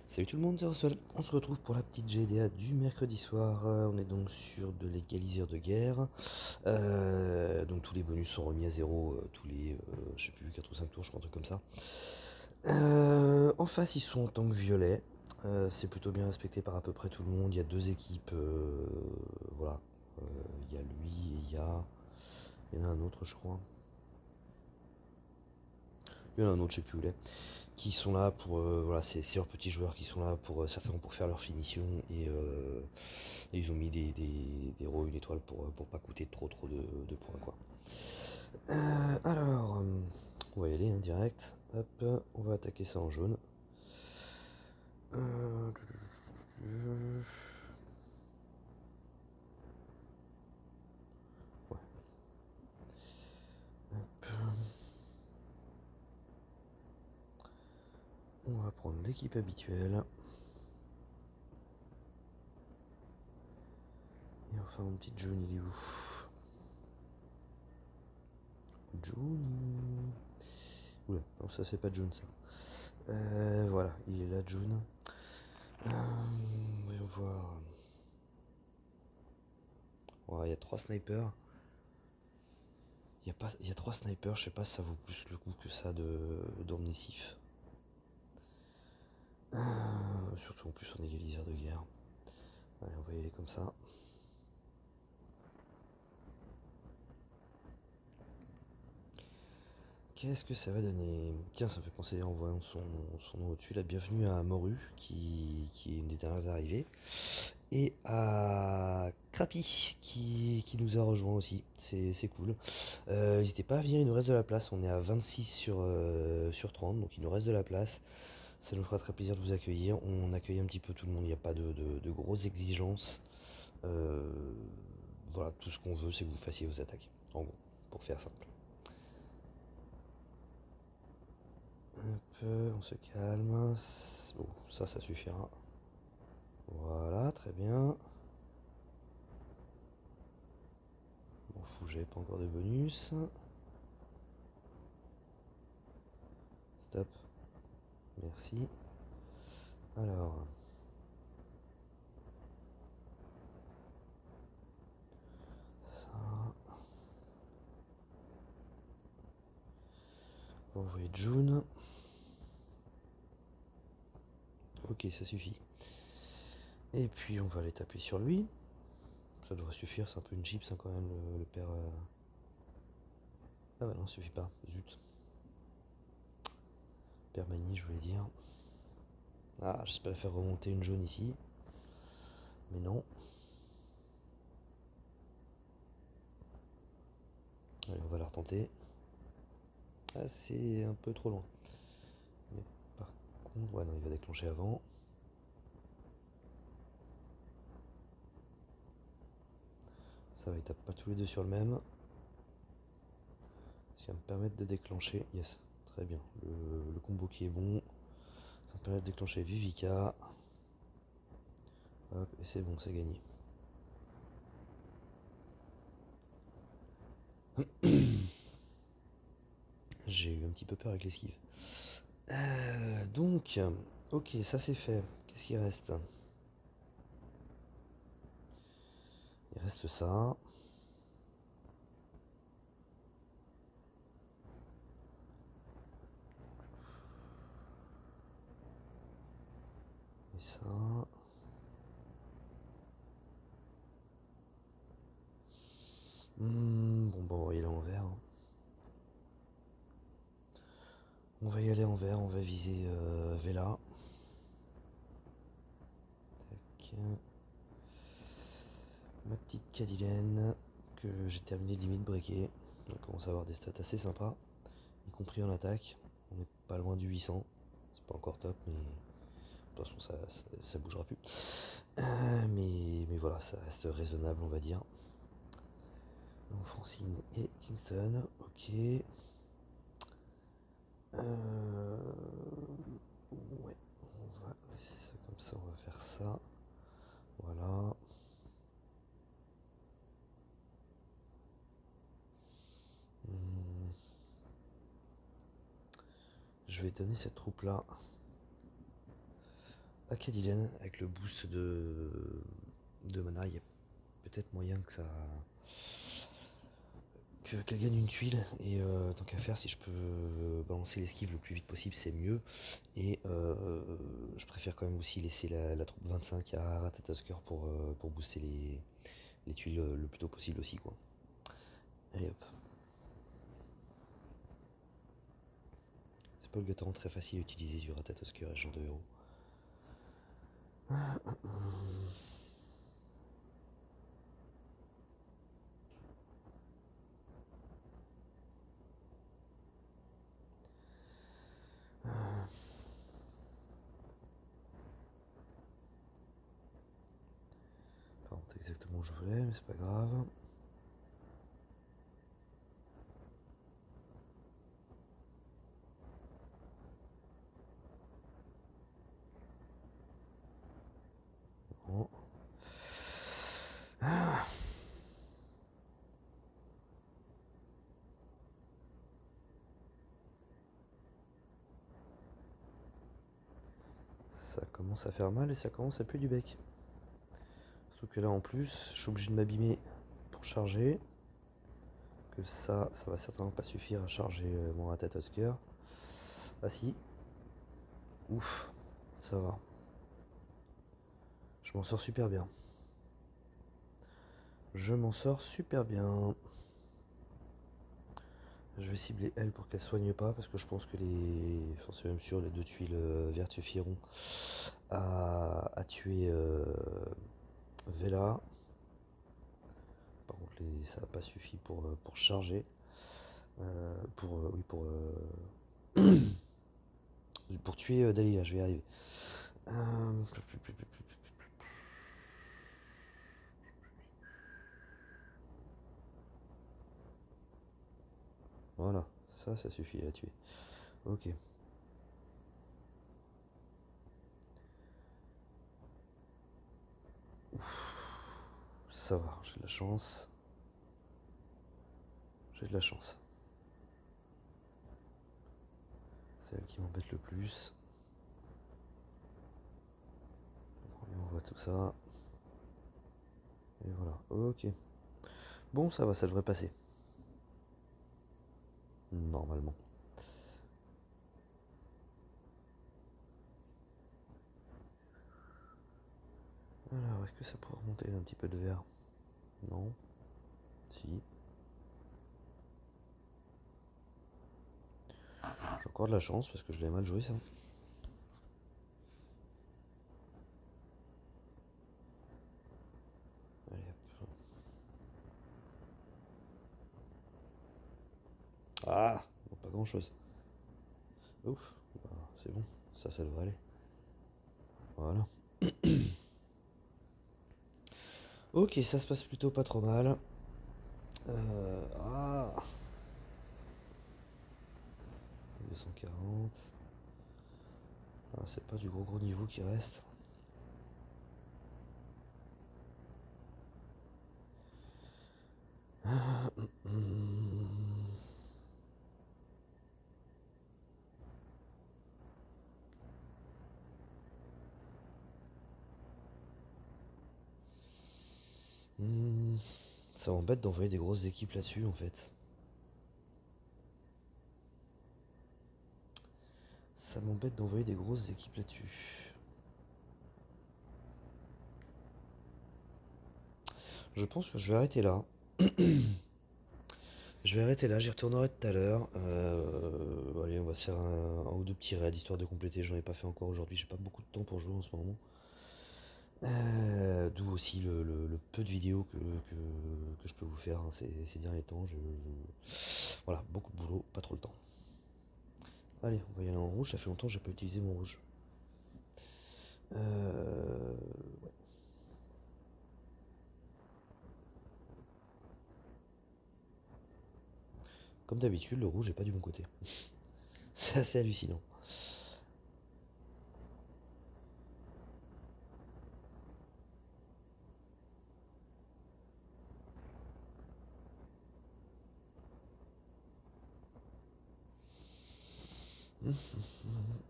Salut tout le monde, c'est Russell. On se retrouve pour la petite GDA du mercredi soir. On est donc sur de l'égaliseur de guerre. Donc tous les bonus sont remis à zéro tous les, je sais plus, 4 ou 5 tours, je crois, un truc comme ça. En face, ils sont en tant que violets. C'est plutôt bien respecté par à peu près tout le monde. Il y a deux équipes, voilà. Il y a lui et il y en a un autre, je crois. Il y en a un autre, je sais plus où il est. Qui sont là pour voilà, c'est leurs petits joueurs qui sont là pour certainement pour faire leur finition et ils ont mis des héros une étoile pour pas coûter trop de points quoi. Alors on va y aller hein, direct. Hop, on va attaquer ça en jaune. Euh, ouais. Hop. On va prendre l'équipe habituelle. Et enfin mon petit Johnny il est où? Johnny. Oula, non ça c'est pas June ça. Voilà, il est là June. Voyons voir. Ouais, il y a trois snipers. Il y a trois snipers, je sais pas si ça vaut plus le coup que ça d'emmener Sif. Surtout en plus en égaliseur de guerre. Allez, on va y aller comme ça. Qu'est-ce que ça va donner? Tiens, ça me fait penser en voyant son nom au-dessus, la bienvenue à Moru, qui est une des dernières arrivées. Et à Crappy, qui nous a rejoint aussi. C'est cool. N'hésitez pas à venir, il nous reste de la place. On est à 26 sur 30, donc il nous reste de la place. Ça nous fera très plaisir de vous accueillir. On accueille un petit peu tout le monde, il n'y a pas de grosses exigences. Euh, voilà, tout ce qu'on veut, c'est que vous fassiez vos attaques. En gros, pour faire simple. Hop, on se calme. Bon, ça suffira. Voilà, très bien. M'en fous, j'avais pas encore de bonus. Stop. Merci. Alors. Ça. On va envoyer June. Ok, ça suffit. Et puis on va aller taper sur lui. Ça devrait suffire, c'est un peu une chips hein, quand même le père. Ah bah non, ça suffit pas. Zut. Père Mani, je voulais dire. Ah, j'espère faire remonter une jaune ici. Mais non. Allez, on va la retenter. Ah, c'est un peu trop loin. Mais par contre, ouais, non, il va déclencher avant. Ça va, il tape pas tous les deux sur le même. Ce qui va me permettre de déclencher. Yes, très bien. Le combo qui est bon. Ça me permet de déclencher Vivica. Hop, et c'est bon, c'est gagné. J'ai eu un petit peu peur avec l'esquive. Donc, ok, ça c'est fait. Qu'est-ce qu'il reste? Il reste ça. Et ça. Bon, bah, on va y aller en vert, hein. On va y aller en vert, on va viser Vela. Tac. Ma petite Cadilène que j'ai terminé limite breaké. On commence à avoir des stats assez sympas, y compris en attaque. On n'est pas loin du 800. C'est pas encore top, mais de toute façon ça bougera plus. Mais voilà, ça reste raisonnable, on va dire. Donc Francine et Kingston, ok. Ouais, on va laisser ça comme ça, on va faire ça. Voilà. Hmm, je vais donner cette troupe là Acadilen, avec le boost de mana, il y a peut-être moyen que ça. Qu'elle gagne une tuile. Et tant qu'à faire, si je peux balancer l'esquive le plus vite possible, c'est mieux. Et je préfère quand même aussi laisser la troupe 25 à Ratatosker pour booster les tuiles le plus tôt possible aussi, quoi. Allez hop. C'est pas obligatoirement très facile à utiliser du Ratatosker et ce genre de héros. Pas exactement où je voulais, mais c'est pas grave. Bon. Ça commence à faire mal et ça commence à puer du bec. Surtout que là en plus, je suis obligé de m'abîmer pour charger. Que ça va certainement pas suffire à charger mon Ratatosker. Ah si. Ouf, ça va. Je m'en sors super bien. Je m'en sors super bien. Je vais cibler elle pour qu'elle soigne pas parce que je pense que enfin c'est même sûr, les deux tuiles vertes suffiront à tuer Vela. Par contre ça n'a pas suffi pour charger. Oui pour tuer Dalila, je vais y arriver. Voilà, ça suffit à la tuer. Ok. Ça va, j'ai de la chance. J'ai de la chance. C'est elle qui m'embête le plus. On voit tout ça. Et voilà, ok. Bon, ça va, ça devrait passer. Normalement. Alors, est-ce que ça pourrait remonter un petit peu de verre? Non. Si. J'ai encore de la chance parce que je l'ai mal joué ça. Allez hop. Ah, bon, pas grand chose. Ouf, bah, c'est bon, ça devrait aller. Voilà. Ok, ça se passe plutôt pas trop mal. Ah 240. Ah, c'est pas du gros niveau qui reste. Ça m'embête d'envoyer des grosses équipes là-dessus en fait. Ça m'embête d'envoyer des grosses équipes là-dessus. Je pense que je vais arrêter là. Je vais arrêter là, j'y retournerai tout à l'heure. Allez, on va se faire un ou deux petits raids histoire de compléter. J'en ai pas fait encore aujourd'hui, j'ai pas beaucoup de temps pour jouer en ce moment. D'où aussi le peu de vidéos que je peux vous faire hein, ces derniers temps. Voilà, beaucoup de boulot, pas trop le temps. Allez, on va y aller en rouge, ça fait longtemps que j'ai pas utilisé mon rouge. Ouais. Comme d'habitude, le rouge est pas du bon côté. C'est assez hallucinant.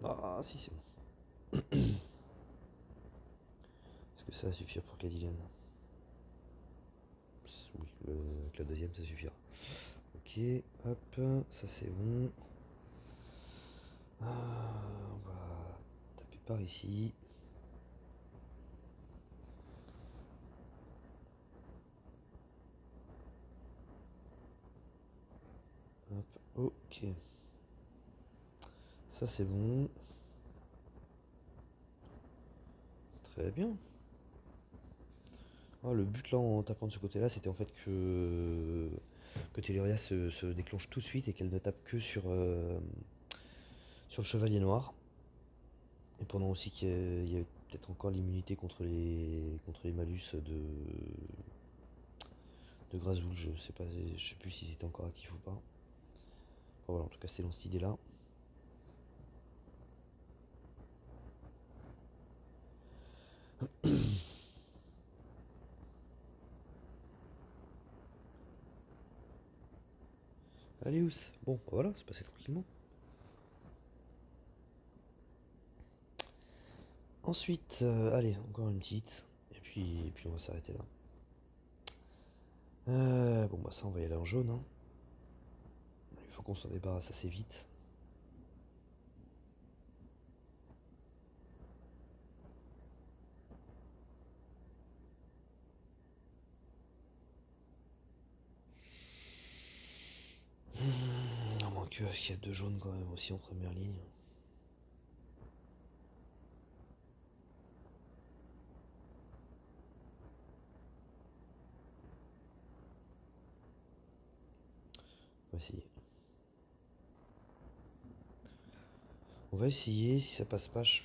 Ah si c'est bon. que ça va suffire pour Cadillac? Oui, avec la deuxième, ça suffira. Ok, hop, ça c'est bon. On va taper par ici. Hop, ok. Ça c'est bon. Très bien. Ah, le but là en tapant de ce côté là c'était en fait que Telluria se déclenche tout de suite et qu'elle ne tape que sur le chevalier noir. Et pendant aussi qu'il y a peut-être encore l'immunité contre les malus de Grazul, je sais plus s'ils étaient encore actifs ou pas. Enfin, voilà, en tout cas c'était dans cette idée là. Allez Ous, bon voilà, c'est passé tranquillement. Ensuite, allez, encore une petite, et puis on va s'arrêter là. Bon bah ça on va y aller en jaune, hein. Il faut qu'on s'en débarrasse assez vite. À moins qu'il y a deux jaunes quand même aussi en première ligne. On va essayer. On va essayer, si ça passe pas, ça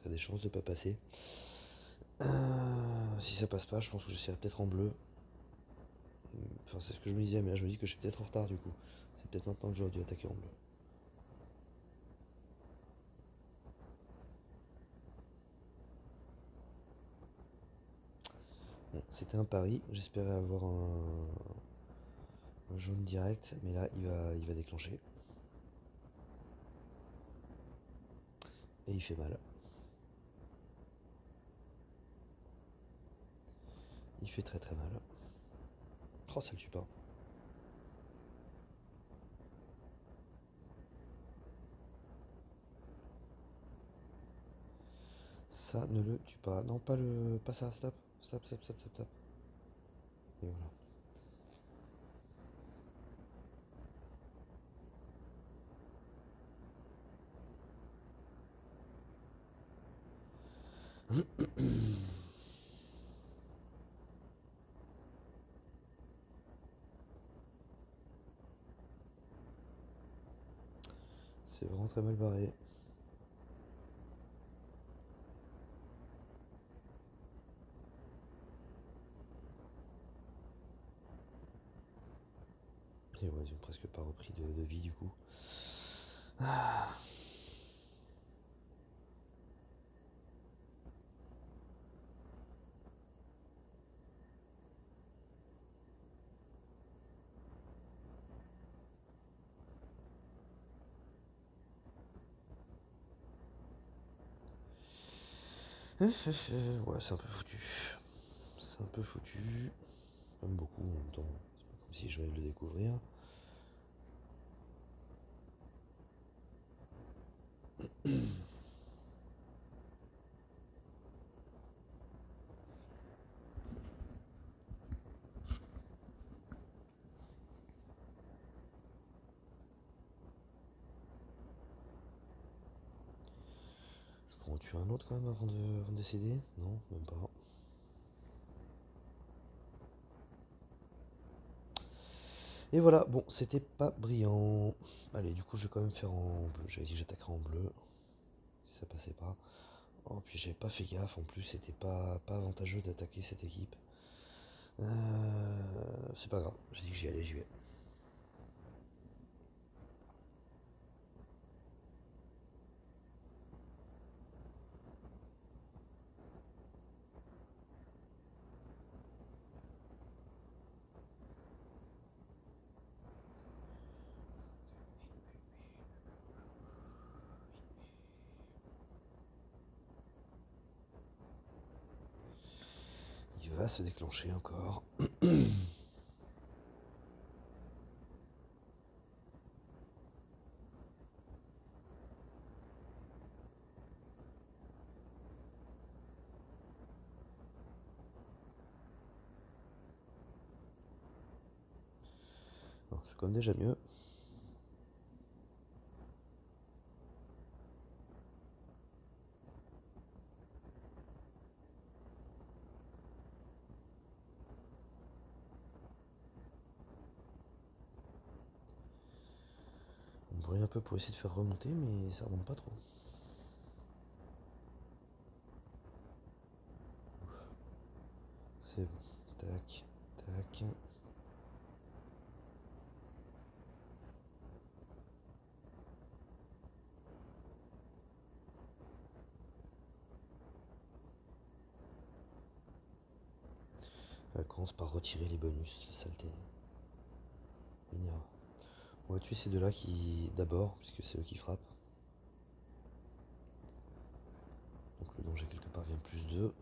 a des chances de pas passer. Si ça passe pas, je pense que j'essaierai peut-être en bleu. Enfin, c'est ce que je me disais, mais là je me dis que je suis peut-être en retard du coup. C'est peut-être maintenant que j'aurais dû attaquer en bleu. Bon, c'était un pari, j'espérais avoir un jaune direct, mais là il va déclencher. Et il fait mal. Il fait très très mal. Oh, ça le tue pas. Ça ne le tue pas. Non, pas ça, stop. Stop, stop, stop, stop, stop. Et voilà. C'est vraiment très mal barré. Et ouais, ils ont presque pas repris de vie du coup. Ouais, c'est un peu foutu. C'est un peu foutu. Même beaucoup en même temps. C'est pas comme si je venais de le découvrir. Je pourrais en tuer un autre quand même avant de décéder. Non, même pas. Et voilà, bon, c'était pas brillant. Allez, du coup, je vais quand même faire en bleu. J'avais dit que j'attaquerais en bleu. Si ça passait pas. Oh, puis j'avais pas fait gaffe. En plus, c'était pas avantageux d'attaquer cette équipe. C'est pas grave. J'ai dit que j'y allais, j'y vais. se déclencher encore. C'est quand même déjà mieux. On brûle un peu pour essayer de faire remonter, mais ça remonte pas trop. C'est bon. Tac, tac. Elle commence par retirer les bonus, la saleté. Minerva. On va tuer ces deux-là qui d'abord, puisque c'est eux qui frappent. Donc le danger quelque part vient plus d'eux.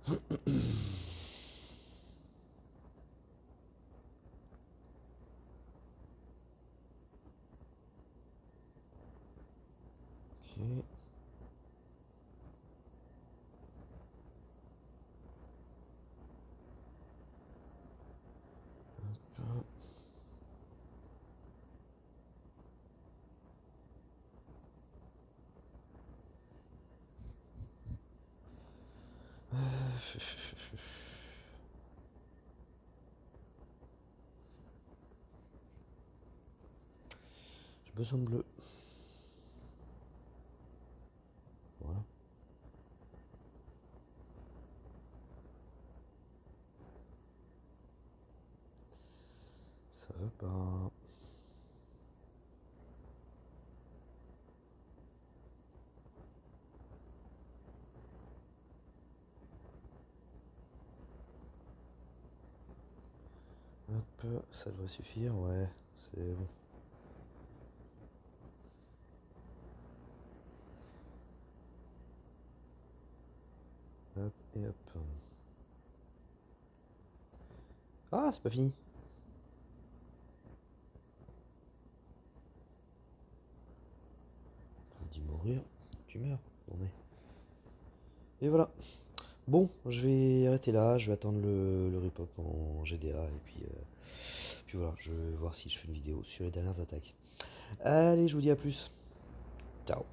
Ok. Hop. J'ai besoin de bleu. Voilà. Ça veut pas. Hop, ça devrait suffire, ouais, c'est bon. Hop et hop. Ah, c'est pas fini. On dit mourir, tu meurs. Non mais. Et voilà. Bon, je vais arrêter là, je vais attendre le repop en GDA et puis voilà, je vais voir si je fais une vidéo sur les dernières attaques. Allez, je vous dis à plus. Ciao.